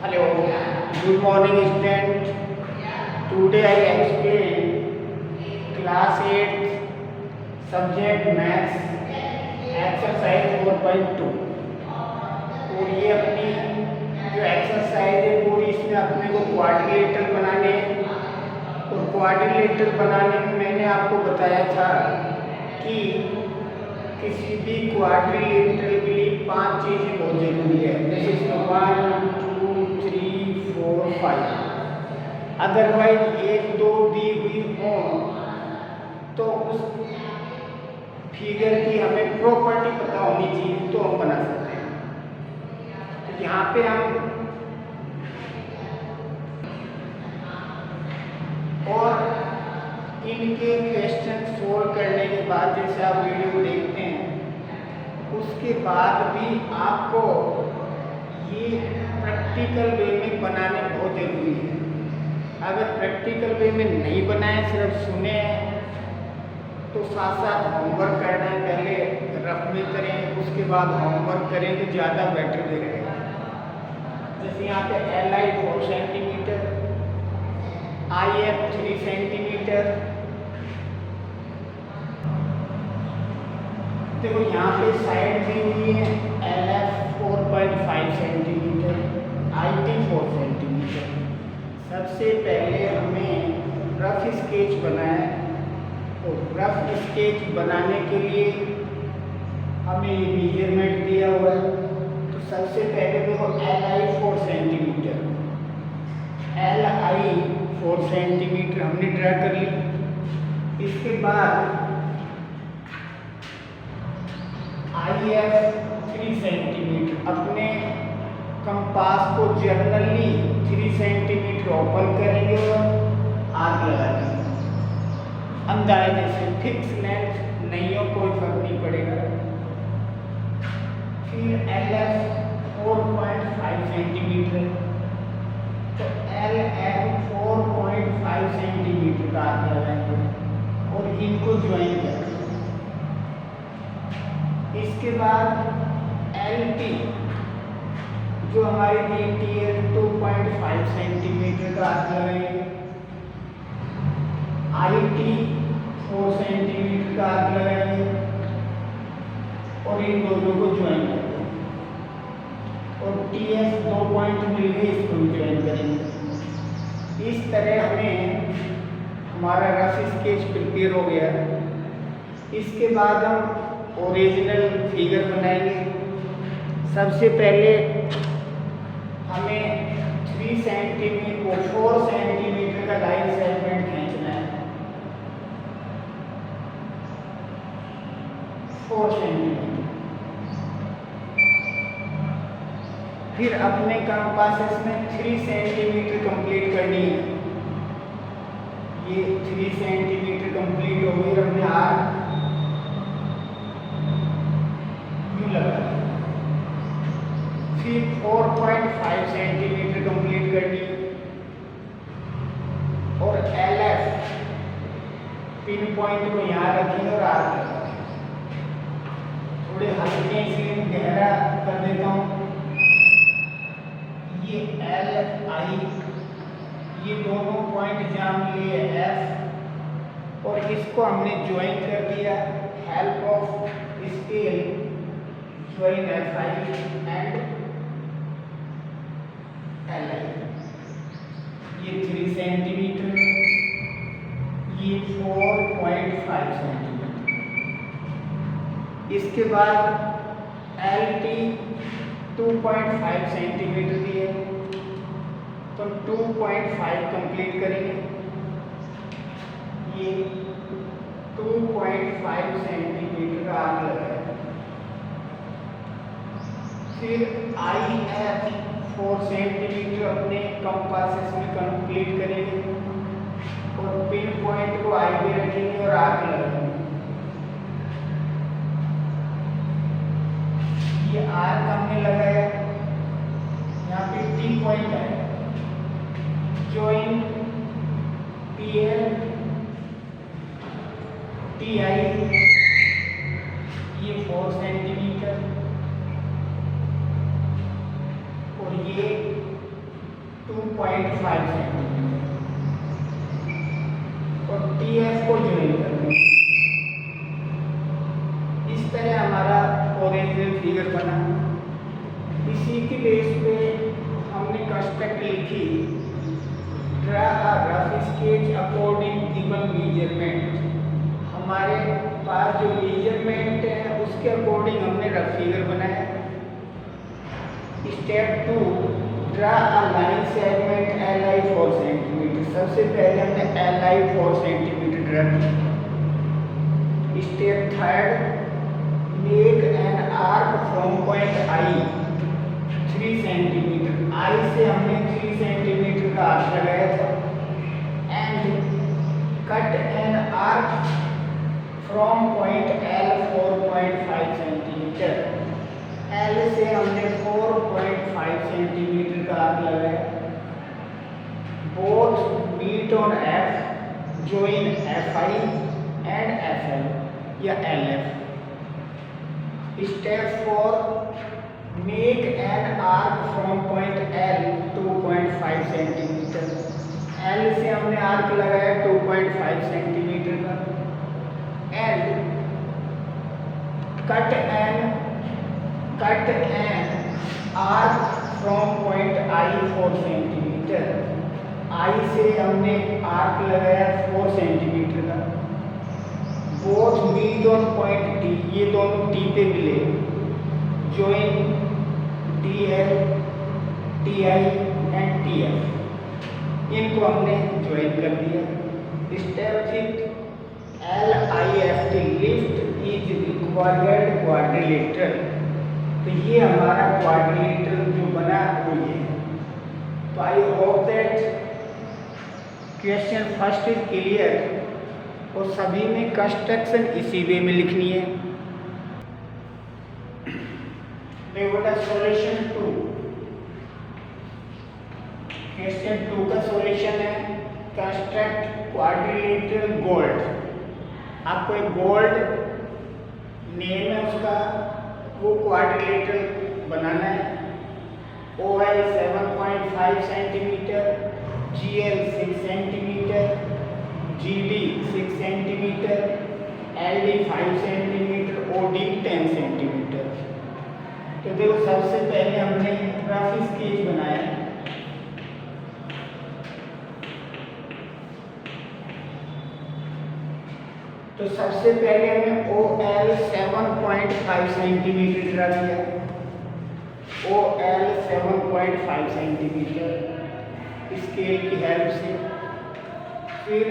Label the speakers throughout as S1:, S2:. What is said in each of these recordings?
S1: Hello, good morning student. Today I explain class 8 subject maths exercise 4.2 और ये अपनी जो एक्सरसाइज है पूरी इसमें अपने को क्वाड्रिलेटरल बनाने हैं। और क्वाड्रिलेटरल बनाने में मैंने आपको बताया था कि किसी भी क्वाड्रिलेटरल के लिए 5 चीज़ें बहुत जरूरी है। जैसे इसमें 1 2 3 4 5, अदरवाइज 1 2 दी हुई हो तो उस फिगर की हमें प्रॉपर्टी पता होनी चाहिए तो हम बना सकते हैं। तो यहाँ पे हम और इनके क्वेश्चन सोल्व करने के बाद जैसे आप वीडियो देखते हैं उसके बाद भी आपको ये प्रैक्टिकल वे में बनाने बहुत ज़रूरी है। अगर प्रैक्टिकल वे में नहीं बनाए सिर्फ सुने तो साथ साथ होमवर्क करना है, पहले रफ में करें उसके बाद होमवर्क करें तो ज़्यादा बेटर रहेगा। जैसे यहाँ पे LI 4 सेंटीमीटर, IF 3 सेंटीमीटर। देखो यहाँ पे साइड दी हुई है LF 4.5 सेंटीमीटर, IT 4 सेंटीमीटर। सबसे पहले हमें रफ स्केच बनाना है। तो रफ स्केच बनाने के लिए हमें ये मेजरमेंट दिया हुआ है। तो सबसे पहले देखो LI 4 सेंटीमीटर, LI 4 सेंटीमीटर हमने ड्रा कर ली। इसके बाद IF 3 सेंटीमीटर, अपने कंपास को जनरली 3 सेंटीमीटर ओपन करेंगे और आग लगा देंगे। अंदाजे से फिक्स लेंथ नहीं हो कोई फर्क नहीं पड़ेगा। फिर LF 4.5 सेंटीमीटर, तो LF 4.5 सेंटीमीटर का आग लगाएंगे और इनको ज्वाइन करेंगे। इसके बाद LT जो हमारी दी है 2.5 सेंटीमीटर का आग लगाएंगे। IT 4 सेंटीमीटर का आग लगाएंगे और इन दोनों को ज्वाइन करेंगे। और TF 2 पॉइंट मिल गए, इसको भी ज्वाइन करेंगे। इस तरह हमें हमारा रफ स्केच प्रिपेयर हो गया। इसके बाद हम ओरिजिनल फिगर बनाएंगे। सबसे पहले हमें 3 सेंटीमीटर को 4 सेंटीमीटर का लाइन सेगमेंट खींचना है। 4 सेंटीमीटर। फिर अपने कंपास में 3 सेंटीमीटर कंप्लीट करनी है। ये 3 सेंटीमीटर कंप्लीट हो गई। हमने आर्क लगा। फिर 4.5 सेंटीमीटर कंप्लीट करनी और LF पिन पॉइंट को यहाँ रखेंगे और आर्क लगाएंगे। थोड़े हल्के इसलिए गहरा कर देता हूँ। ये LI, ये दोनों पॉइंट जहाँ लिए F और इसको हमने ज्वाइन कर दिया। Help of scale join FI and LI। ये 3 सेंटीमीटर, ये 4.5 सेंटीमीटर। इसके बाद LT 2.5 सेंटीमीटर दिए तो 2.5 कंप्लीट करेंगे। ये 2.5 सेंटीमीटर का आग लगाएगा। फिर IF 4 सेंटीमीटर अपने कंपास में कंप्लीट करेंगे और पिन पॉइंट को आगे रखेंगे और आग लगाएंगे। ये आर्क हमने लगाया। यहाँ पे T पॉइंट है। ज्वाइन PL TI, ये 4 सेंटीमीटर और ये 2.5 सेंटीमीटर और TF को ज्वाइन कर दें। इस तरह हमारा ओरिजिनल फिगर बना। इसी के बेस पे हमने कंस्ट्रक्ट लिखी, draw a rough sketch according given measurement. हमारे पास जो मेजरमेंट है उसके अकॉर्डिंग हमने रफ फिगर बनाया। Step 2, draw a line segment LI 4 centimetre. सबसे पहले हमने LI 4 सेंटीमीटर ड्रा किया। Step 3, make an arc from point I 3 centimetre. I से हमने 3 सेंटीमीटर का आर्क लगाया था। And cut an arc from point L 4.5 centimetre. L से हमने 4.5 सेंटीमीटर का आर्क लगाया। Both meet on F, join FI and FL या LF। Step 4, make an arc from point L 2.5 centimetre. L से हमने आर्क लगाया 2.5 सेंटीमीटर का। And cut an arc from point I 4 centimetre. I से हमने arc लगाया 4 centimetre का। Both meet on point D, ये दोनों D पे मिले। Join DL, TI and TF, इनको हमने ज्वाइन कर दिया। Step 6, LIFT lift is required quadrilateral. तो ये हमारा क्वाड्रिलेटरल जो बना वो ये है। तो I hope that question first is clear और सभी में कंस्ट्रक्शन इसी वे में लिखनी है। बेटा सॉल्यूशन 2, क्वेश्चन 2 का सॉल्यूशन है कंस्ट्रक्ट क्वाड्रिलेटरल गोल्ड। आपको एक गोल्ड नेम है उसका, वो क्वाड्रिलेटरल बनाना है। OL 7.5 centimetre, GL 6 centimetre, GD 6 centimetre, LD 5 centimetre, OD 10 centimetre. तो देखो सबसे पहले हमने रफ स्केच बनाया। तो सबसे पहले हमने OL 7.5 सेंटीमीटर ड्रा किया। OL 7.5 सेंटीमीटर स्केल की हेल्प से। फिर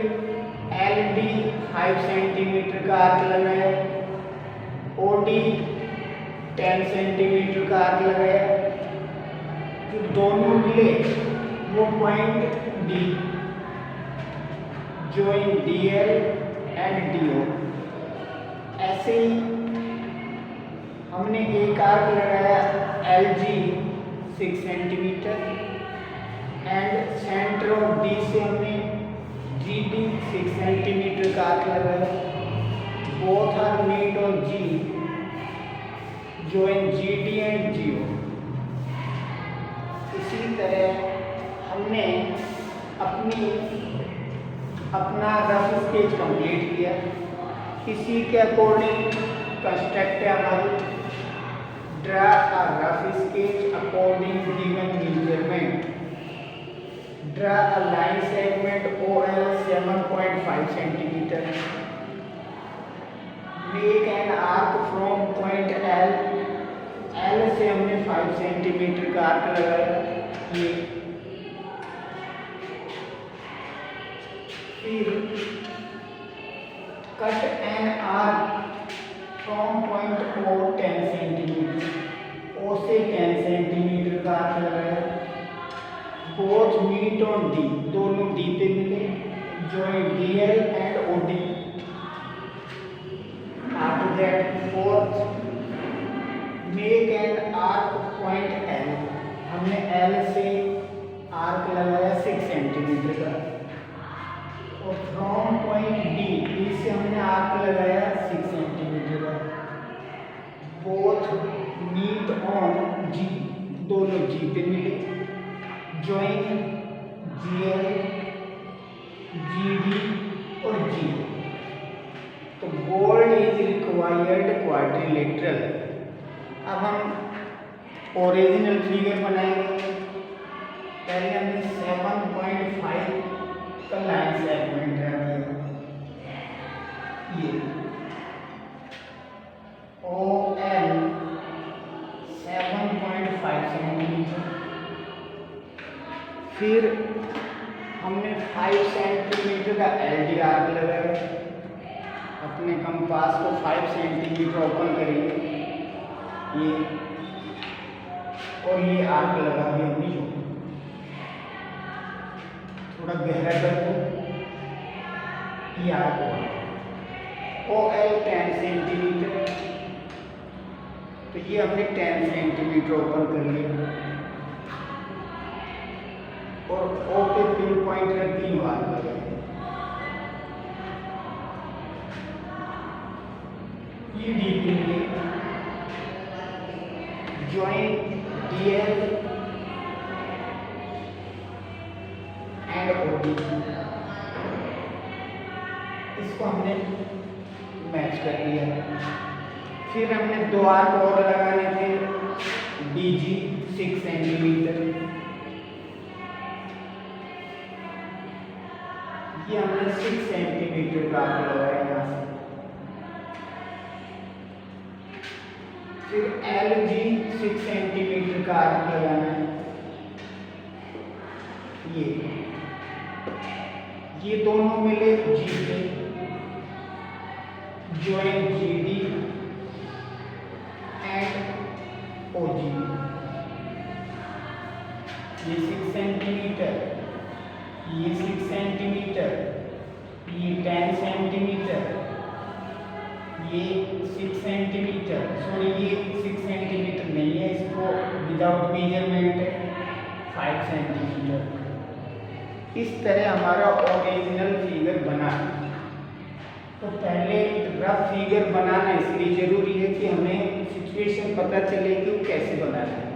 S1: LD 5 सेंटीमीटर का आर्क लगाया। OD 10 सेंटीमीटर का आर्क लगाया। जो दोनों मिले वो point D, join DL and DO। ऐसे ही हमने एक आर्क लगाया LG 6 centimetre and centre of D से हमने GD 6 सेंटीमीटर का आर्क लगाया। Both are meet on G, join GD and GO। इसी तरह हमने अपना रफ स्केच कंप्लीट किया। इसी के अकॉर्डिंग कंस्ट्रक्ट है हमारी, draw a rough sketch according given measurement. Draw a line segment OL 7.5 centimetre. Make an arc from point L से हमने 5 सेंटीमीटर का आर्क लगाया। ये फिर cut an arc from point O 10 centimetre. O से 10 centimetre का आर्क लगाया। Both meet on D, दोनों D पे मिले। Join DL and OD। After that fourth, make an arc point L। हमने L से आर्क लगाया 6 सेंटीमीटर का। और फ्रॉम पॉइंट D से हमने आर्क लगाया 6 सेंटीमीटर का। बोथ मीट ऑन G, दोनों G पे मिले। join GL, GD और G। तो बोल्ड इज रिक्वायर्ड क्वाड्रिलेटरल। अब हम ओरिजिनल फिगर बनाएंगे। पहले हमने 7.5 का लाइन सेगमेंट ड्रा किया, ये OL 7.5 सेंटीमीटर। फिर हमने 5 सेंटीमीटर का LD आर्क लगाया। अपने कंपास को 5 सेंटीमीटर ओपन करेंगे ये, और ये आर्क लगा दिया हमने, जो थोड़ा गहरा कर दो, ये आर्क हुआ। OL 10 सेंटीमीटर, तो ये हमने 10 सेंटीमीटर ओपन कर लिया, और O पे पिन पॉइंट रख दी, आर्क लगाए। ये डी पे ज्वाइन DL एंड OD, इसको हमने मैच कर लिया। फिर हमने 2 आर्क और लगाने थे, DG 6 सेंटीमीटर, ये हमने 6 सेंटीमीटर का आर्क लगाया यहाँ से। फिर LG 6 सेंटीमीटर का आर्क लगाना है, ये दोनों मिले G पे, ज्वाइन GD एंड OG, ये 6 सेंटीमीटर, ये 6 सेंटीमीटर, ये 10 सेंटीमीटर, ये 6 सेंटीमीटर, सॉरी ये 6 सेंटीमीटर नहीं है, इसको विदाउट मेजरमेंट है 5 सेंटीमीटर। इस तरह हमारा ओरिजिनल फिगर बना। तो पहले रफ फिगर बनाना इसलिए ज़रूरी है कि हमें सिचुएशन पता चले कि वो कैसे बनाना है,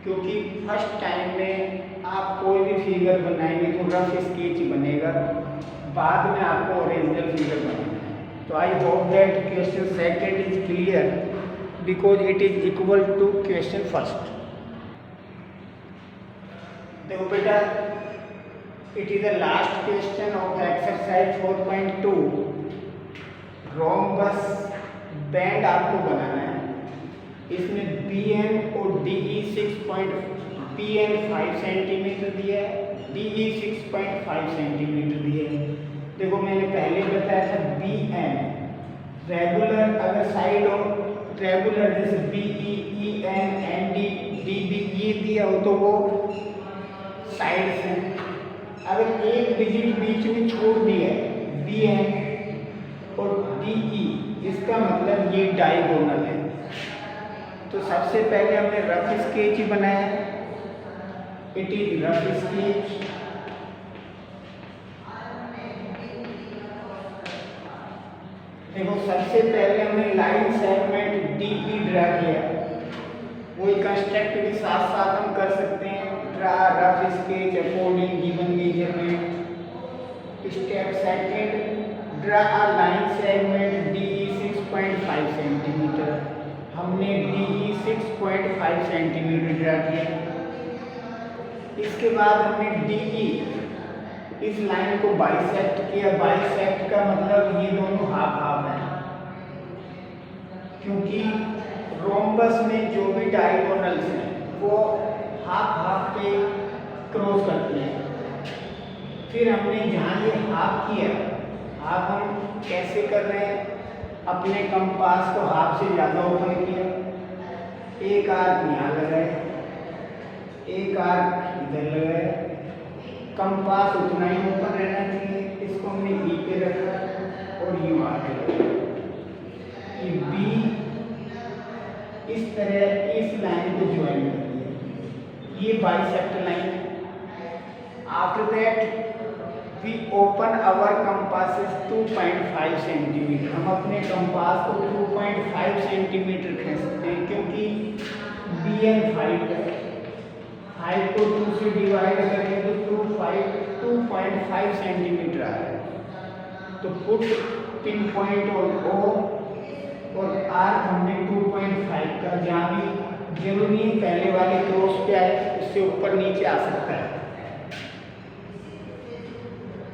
S1: क्योंकि फर्स्ट टाइम में आप कोई भी फिगर बनाएंगे तो रफ स्केच बनेगा, बाद में आपको ओरिजिनल फिगर बनाना है। तो I hope that question second is clear because it is equal to question first. देखो बेटा, it is the last question of exercise 4.2। Rhombus बैंड आपको बनाना है। इसमें BN और DE 5 सेंटीमीटर दिया है, DE 6.5 सेंटीमीटर दिया है। देखो मैंने पहले बताया था BN रेगुलर, अगर साइड हो रेगुलर जैसे BE, EN, ND, DB ये दिया हो तो वो साइड से। अगर एक डिजिट बीच में छोड़ दिया है BN और DE, इसका मतलब ये डायगोनल है। तो सबसे पहले हमने रफ स्केच ही बनाया, इट इज रफ स्केच। देखो सबसे पहले हमने लाइन सेगमेंट DE ड्रा किया, वही कंस्ट्रक्ट के साथ साथ हम कर सकते हैं। Draw rough sketch according given measurement. Step second, draw a line segment DE 6.5 centimetre. हमने DE 6.5 सेंटीमीटर ड्रा किया। इसके बाद हमने DE इस लाइन को बाइसेक्ट किया। बाइसेक्ट का मतलब ये दोनों हाफ हाफ हैं, क्योंकि रोम्बस में जो भी डायगोनल्स हैं वो हाफ हाफ पे क्रॉस करते हैं। फिर हमने जहाँ ये हाफ किया, हाफ हम कैसे कर रहे हैं, अपने कंपास को हाफ से ज़्यादा ओपन किया, एक आर्क यहाँ लगाए, एक आर्क इधर लगाए, कंपास उतना ही ओपन रहना चाहिए। इसको हमने E पे रखा और यू आर्क लगाया। ये B इस तरह इस लाइन को ज्वाइन कर दिया, ये बाइसेक्ट लाइन है। After that we open our compasses 2.5 centimetre. हम अपने कंपास को 2.5 सेंटीमीटर खींचते हैं, क्योंकि BN 5 है, 5 को 2 से डिवाइड करें तो 2.5 सेंटीमीटर आ रहा है। तो पुट पिन पॉइंट और ओ और आर हमने 2.5 का, जहाँ भी जरूरी नहीं पहले वाले क्रॉस पे आए, उससे ऊपर नीचे आ सकता है।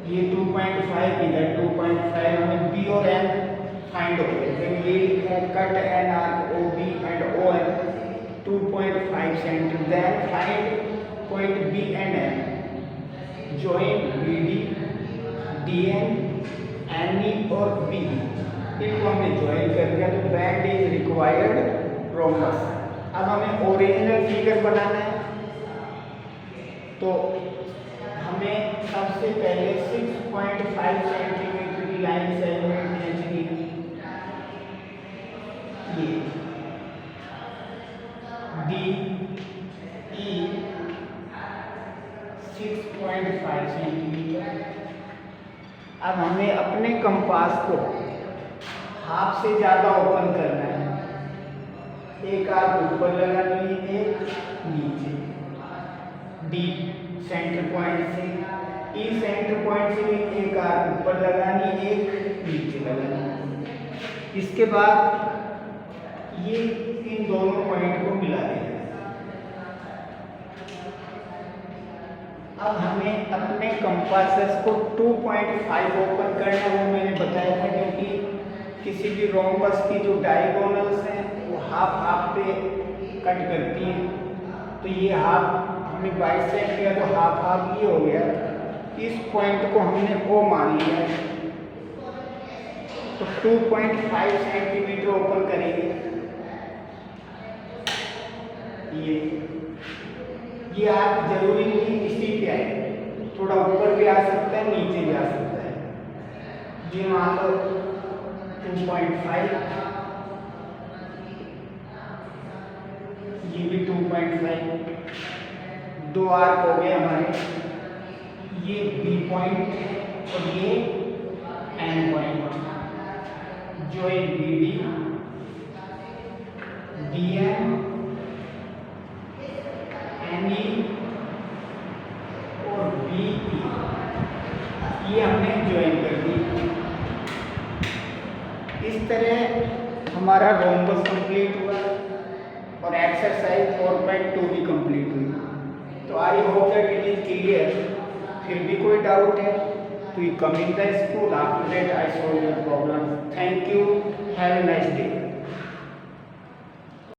S1: ये 2.5 इधर 2.5, हमें बी और एन फाइंड हो गए। जब ये लिखा है cut an arc O B and O N 2.5 centimetre, then find point B and N, join B D, D N, N E और बी ई, इनको हमने ज्वाइन कर दिया। तो बैंड इज रिक्वायर्ड रोमबस। अब हमें ओरिजिनल फिगर बनाना है, तो हमें सबसे पहले 6.5 सेंटीमीटर की लाइन सेगमेंट खींचनी है। ये डी ई 6.5 सेंटीमीटर। अब हमें अपने कंपास को हाफ से ज़्यादा ओपन करना है। एक आर्क ऊपर लगानी है, एक नीचे। डी सेंटर पॉइंट से, ई सेंटर पॉइंट से भी एक आर्क ऊपर लगानी, एक नीचे लगानी। इसके बाद ये इन दोनों पॉइंट को मिला देना। अब हमें अपने कंपासेस को 2.5 ओपन करना है, वो मैंने बताया था, क्योंकि किसी भी रोम्बस की जो डायगोनल्स हैं वो हाफ हाफ पे कट करती हैं। तो ये हाफ हमने बाइसेक्ट किया तो हाफ हाफ ये हो गया। इस पॉइंट को हमने ओ मान लिया है, तो 2.5 सेंटीमीटर ओपन करेंगे। ये आर्क जरूरी नहीं इसी पे आए, थोड़ा ऊपर भी आ सकता है, नीचे भी आ सकता है। ये मान लो 2.5, ये भी 2.5, दो आर्क हो गए हमारे। ये बी पॉइंट और ये एन पॉइंट, जो एक B D, D N, N E और बी ई, ये हमने ज्वाइन कर दी। इस तरह हमारा रोम्बस कंप्लीट हुआ और एक्सरसाइज 4.2 भी कंप्लीट हुई। तो I hope that it is clear. फिर भी कोई डाउट है तो you come in the school, after that I solve your problem. Thank you, have a nice day.